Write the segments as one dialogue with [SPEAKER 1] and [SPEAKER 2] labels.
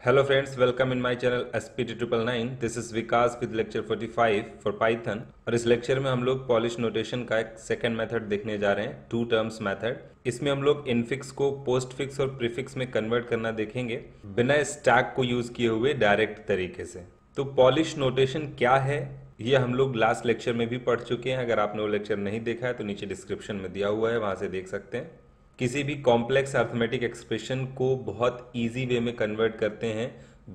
[SPEAKER 1] Hello friends, welcome in my channel SPT999। This is Vikas with lecture 45 for Python। और इस lecture में हम लोग पॉलिश नोटेशन का एक सेकंड मेथड देखने जा रहे हैं, टू टर्म्स मेथड। इसमें हम लोग इनफिक्स को पोस्ट फिक्स और प्रीफिक्स में कन्वर्ट करना देखेंगे बिना स्टैक को यूज किए हुए डायरेक्ट तरीके से। तो पॉलिश नोटेशन क्या है ये हम लोग लास्ट लेक्चर में भी पढ़ चुके हैं। अगर आपने वो लेक्चर नहीं देखा है तो नीचे डिस्क्रिप्शन में दिया हुआ है, वहां से देख सकते हैं। किसी भी कॉम्प्लेक्स अर्थमेटिक एक्सप्रेशन को बहुत इजी वे में कन्वर्ट करते हैं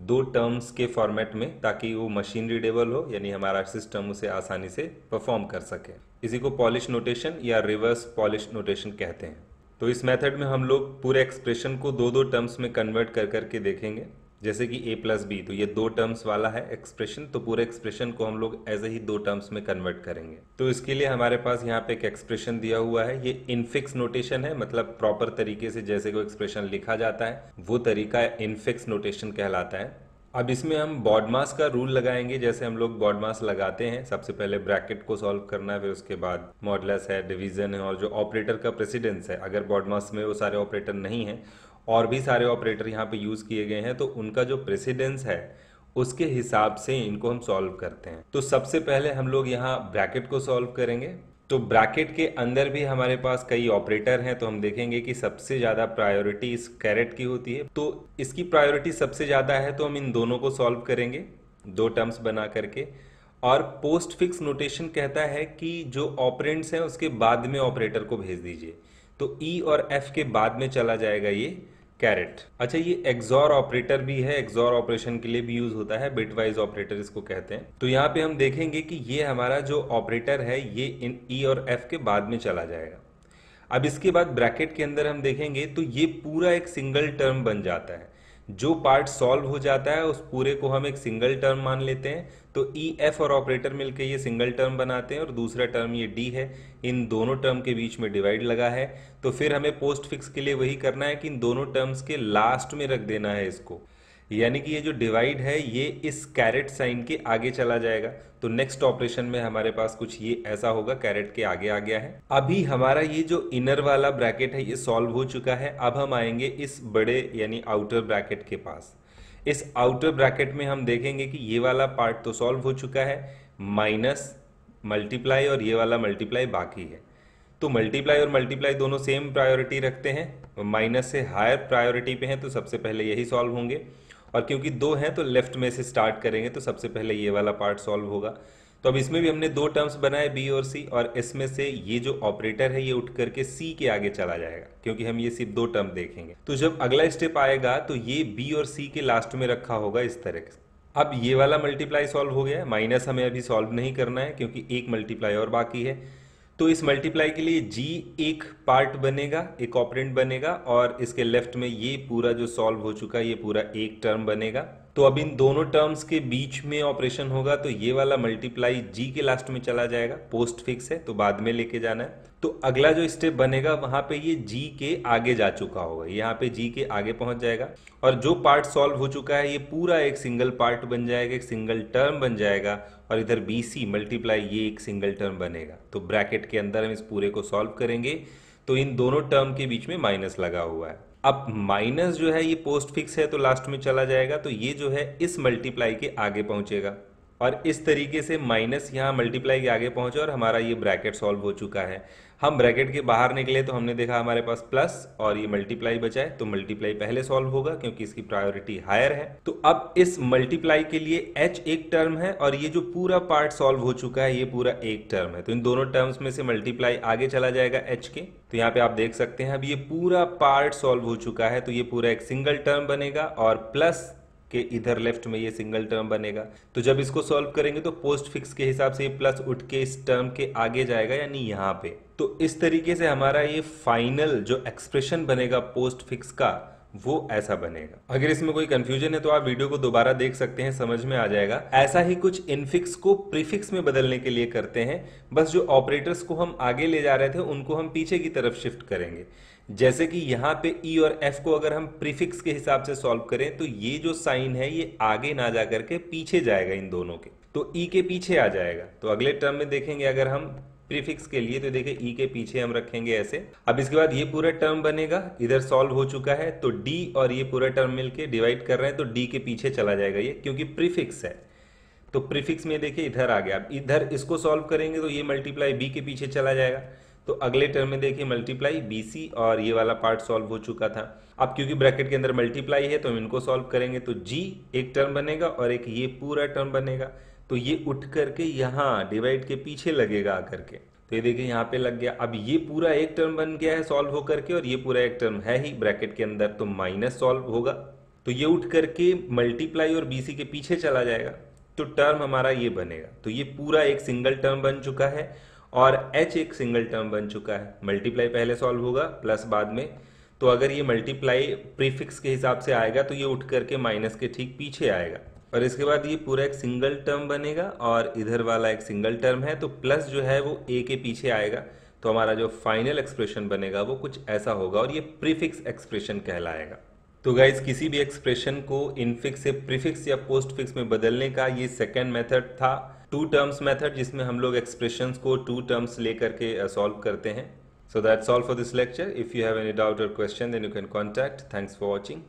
[SPEAKER 1] दो टर्म्स के फॉर्मेट में, ताकि वो मशीन रीडेबल हो, यानी हमारा सिस्टम उसे आसानी से परफॉर्म कर सके। इसी को पॉलिश नोटेशन या रिवर्स पॉलिश नोटेशन कहते हैं। तो इस मेथड में हम लोग पूरे एक्सप्रेशन को दो दो टर्म्स में कन्वर्ट कर करके देखेंगे। जैसे कि a प्लस बी, तो ये दो टर्म्स वाला है एक्सप्रेशन, तो पूरे एक्सप्रेशन को हम लोग ऐसे ही दो टर्म्स में कन्वर्ट करेंगे। तो इसके लिए हमारे पास यहाँ पे एक एक्सप्रेशन दिया हुआ है। ये इनफिक्स नोटेशन है, मतलब प्रॉपर तरीके से जैसे कोई एक्सप्रेशन लिखा जाता है वो तरीका इनफिक्स नोटेशन कहलाता है। अब इसमें हम बॉडमास का रूल लगाएंगे। जैसे हम लोग बॉडमास लगाते हैं, सबसे पहले ब्रैकेट को सॉल्व करना है, फिर उसके बाद मॉडुलस है, डिवीजन है, और जो ऑपरेटर का प्रेसिडेंस है, अगर बॉडमास में वो सारे ऑपरेटर नहीं है और भी सारे ऑपरेटर यहाँ पे यूज किए गए हैं, तो उनका जो प्रेसिडेंस है उसके हिसाब से इनको हम सॉल्व करते हैं। तो सबसे पहले हम लोग यहाँ ब्रैकेट को सॉल्व करेंगे। तो ब्रैकेट के अंदर भी हमारे पास कई ऑपरेटर हैं, तो हम देखेंगे कि सबसे ज्यादा प्रायोरिटी इस कैरेट की होती है। तो इसकी प्रायोरिटी सबसे ज्यादा है, तो हम इन दोनों को सॉल्व करेंगे दो टर्म्स बना करके। और पोस्ट फिक्स नोटेशन कहता है कि जो ऑपरेंड्स हैं उसके बाद में ऑपरेटर को भेज दीजिए। तो ई और एफ के बाद में चला जाएगा ये कैरेट। अच्छा, ये एक्सॉर ऑपरेटर भी है, एक्सॉर ऑपरेशन के लिए भी यूज होता है, बिटवाइज ऑपरेटर इसको कहते हैं। तो यहाँ पे हम देखेंगे कि ये हमारा जो ऑपरेटर है ये इन ई और एफ के बाद में चला जाएगा। अब इसके बाद ब्रैकेट के अंदर हम देखेंगे तो ये पूरा एक सिंगल टर्म बन जाता है। जो पार्ट सॉल्व हो जाता है उस पूरे को हम एक सिंगल टर्म मान लेते हैं। तो ई एफ और ऑपरेटर मिलकर ये सिंगल टर्म बनाते हैं, और दूसरा टर्म ये डी है। इन दोनों टर्म के बीच में डिवाइड लगा है, तो फिर हमें पोस्ट फिक्स के लिए वही करना है कि इन दोनों टर्म्स के लास्ट में रख देना है इसको। यानी कि ये जो डिवाइड है ये इस कैरेट साइन के आगे चला जाएगा। तो नेक्स्ट ऑपरेशन में हमारे पास कुछ ये ऐसा होगा, कैरेट के आगे आ गया है। अभी हमारा ये जो इनर वाला ब्रैकेट है ये सॉल्व हो चुका है। अब हम आएंगे इस बड़े यानी आउटर ब्रैकेट के पास। इस आउटर ब्रैकेट में हम देखेंगे कि ये वाला पार्ट तो सॉल्व हो चुका है, माइनस मल्टीप्लाई और ये वाला मल्टीप्लाई बाकी है। तो मल्टीप्लाई और मल्टीप्लाई दोनों सेम प्रायोरिटी रखते हैं, माइनस से हायर प्रायोरिटी पे हैं, तो सबसे पहले यही सॉल्व होंगे। और क्योंकि दो हैं तो लेफ्ट में से स्टार्ट करेंगे, तो सबसे पहले ये वाला पार्ट सॉल्व होगा। तो अब इसमें भी हमने दो टर्म्स बनाए बी और सी, और इसमें से ये जो ऑपरेटर है ये उठ करके सी के आगे चला जाएगा, क्योंकि हम ये सिर्फ दो टर्म देखेंगे। तो जब अगला स्टेप आएगा तो ये बी और सी के लास्ट में रखा होगा इस तरह से। अब ये वाला मल्टीप्लाई सॉल्व हो गया है, माइनस हमें अभी सॉल्व नहीं करना है क्योंकि एक मल्टीप्लाई और बाकी है। तो इस मल्टीप्लाई के लिए जी एक पार्ट बनेगा, एक ऑपरेंड बनेगा, और इसके लेफ्ट में ये पूरा जो सॉल्व हो चुका है ये पूरा एक टर्म बनेगा। तो अब इन दोनों टर्म्स के बीच में ऑपरेशन होगा, तो ये वाला मल्टीप्लाई जी के लास्ट में चला जाएगा, पोस्ट फिक्स है तो बाद में लेके जाना है। तो अगला जो स्टेप बनेगा वहां पे ये जी के आगे जा चुका होगा, यहाँ पे जी के आगे पहुंच जाएगा, और जो पार्ट सॉल्व हो चुका है ये पूरा एक सिंगल पार्ट बन जाएगा, एक सिंगल टर्म बन जाएगा। और इधर बी सी मल्टीप्लाई ये एक सिंगल टर्म बनेगा। तो ब्रैकेट के अंदर हम इस पूरे को सॉल्व करेंगे, तो इन दोनों टर्म के बीच में माइनस लगा हुआ है। अब माइनस जो है ये पोस्ट फिक्स है तो लास्ट में चला जाएगा, तो ये जो है इस मल्टीप्लाई के आगे पहुंचेगा, और इस तरीके से माइनस यहाँ मल्टीप्लाई के आगे पहुंचा और हमारा ये ब्रैकेट सॉल्व हो चुका है। हम ब्रैकेट के बाहर निकले तो हमने देखा हमारे पास प्लस और ये मल्टीप्लाई बचा है, तो मल्टीप्लाई पहले सॉल्व होगा क्योंकि इसकी प्रायोरिटी हायर है। तो अब इस मल्टीप्लाई के लिए h एक टर्म है, और ये जो पूरा पार्ट सॉल्व हो चुका है ये पूरा एक टर्म है। तो इन दोनों टर्म्स में से मल्टीप्लाई आगे चला जाएगा h के। तो यहाँ पे आप देख सकते हैं अब ये पूरा पार्ट सॉल्व हो चुका है, तो ये पूरा एक सिंगल टर्म बनेगा, और प्लस के इधर लेफ्ट में ये सिंगल टर्म बनेगा। तो जब इसको सॉल्व करेंगे तो पोस्ट फिक्स के हिसाब से ये प्लस उठ के इस टर्म के आगे जाएगा, यानी यहाँ पे। तो इस तरीके से हमारा ये फाइनल जो एक्सप्रेशन बनेगा पोस्ट फिक्स का वो ऐसा बनेगा। अगर इसमें कोई कंफ्यूजन है तो आप वीडियो को दोबारा देख सकते हैं, समझ में आ जाएगा। ऐसा ही कुछ इनफिक्स को प्रीफिक्स में बदलने के लिए करते हैं, बस जो ऑपरेटर्स को हम आगे ले जा रहे थे उनको हम पीछे की तरफ शिफ्ट करेंगे। जैसे कि यहाँ पे ई और एफ को अगर हम प्रीफिक्स के हिसाब से सॉल्व करें तो ये जो साइन है ये आगे ना जाकर के पीछे जाएगा इन दोनों के, तो ई के पीछे आ जाएगा। तो अगले टर्म में देखेंगे अगर हम प्रीफिक्स के लिए, तो देखिए ई के पीछे हम रखेंगे ऐसे। अब इसके बाद ये पूरा टर्म बनेगा, इधर सॉल्व हो चुका है, तो डी और ये पूरा टर्म मिलके डिवाइड कर रहे हैं, तो डी के पीछे चला जाएगा ये, क्योंकि प्रीफिक्स है। तो प्रीफिक्स में देखिए इधर आ गया। अब इधर इसको सॉल्व करेंगे तो ये मल्टीप्लाई बी के पीछे चला जाएगा, तो अगले टर्म में देखिए मल्टीप्लाई बी सी, और ये वाला पार्ट सॉल्व हो चुका था। अब क्योंकि ब्रैकेट के अंदर मल्टीप्लाई है तो हम इनको सॉल्व करेंगे, तो जी एक टर्म बनेगा और एक ये पूरा टर्म बनेगा, तो ये उठ करके यहाँ डिवाइड के पीछे लगेगा आकर के, तो ये देखिए यहाँ पे लग गया। अब ये पूरा एक टर्म बन गया है सॉल्व हो करके, और ये पूरा एक टर्म है ही ब्रैकेट के अंदर, तो माइनस सॉल्व होगा, तो ये उठ करके मल्टीप्लाई और बीसी के पीछे चला जाएगा, तो टर्म हमारा ये बनेगा। तो ये पूरा एक सिंगल टर्म बन चुका है और h एक सिंगल टर्म बन चुका है। मल्टीप्लाई पहले सॉल्व होगा प्लस बाद में, तो अगर ये मल्टीप्लाई प्रीफिक्स के हिसाब से आएगा तो ये उठ करके माइनस के ठीक पीछे आएगा, और इसके बाद ये पूरा एक सिंगल टर्म बनेगा और इधर वाला एक सिंगल टर्म है, तो प्लस जो है वो a के पीछे आएगा, तो हमारा जो फाइनल एक्सप्रेशन बनेगा वो कुछ ऐसा होगा, और ये प्रीफिक्स एक्सप्रेशन कहलाएगा। तो गाइज किसी भी एक्सप्रेशन को इनफिक्स से प्रीफिक्स या पोस्टफिक्स में बदलने का ये सेकेंड मेथड था, टू टर्म्स मेथड, जिसमें हम लोग एक्सप्रेशंस को टू टर्म्स लेकर के सॉल्व करते हैं। So that's all for this lecture. If you have any doubt और question then you can contact. Thanks for watching.